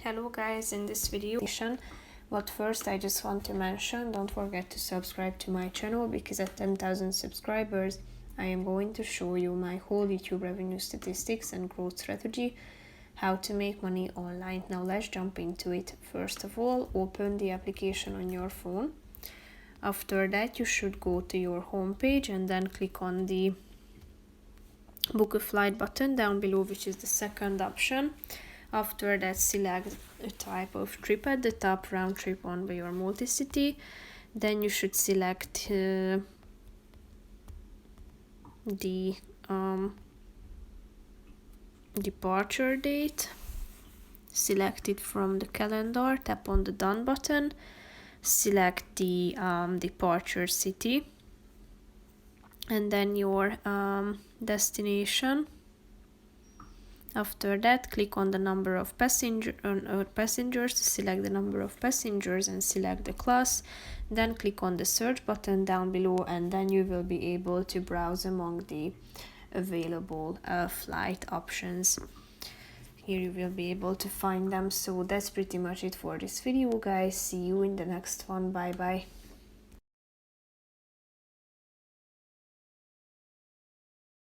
Hello guys, in this video, but first I just want to mention, don't forget to subscribe to my channel because at 10,000 subscribers I am going to show you my whole YouTube revenue statistics and growth strategy, how to make money online. Now let's jump into it. First of all, open the application on your phone. After that, you should go to your home page and then click on the book a flight button down below, which is the second option. After that, select a type of trip at the top, round trip on by your multi-city. Then you should select the departure date. Select it from the calendar, tap on the done button, select the departure city, and then your destination. After that, click on the number of passengers to select the number of passengers and select the class. Then click on the search button down below, and then you will be able to browse among the available flight options. Here you will be able to find them. So that's pretty much it for this video, guys. See you in the next one. Bye bye.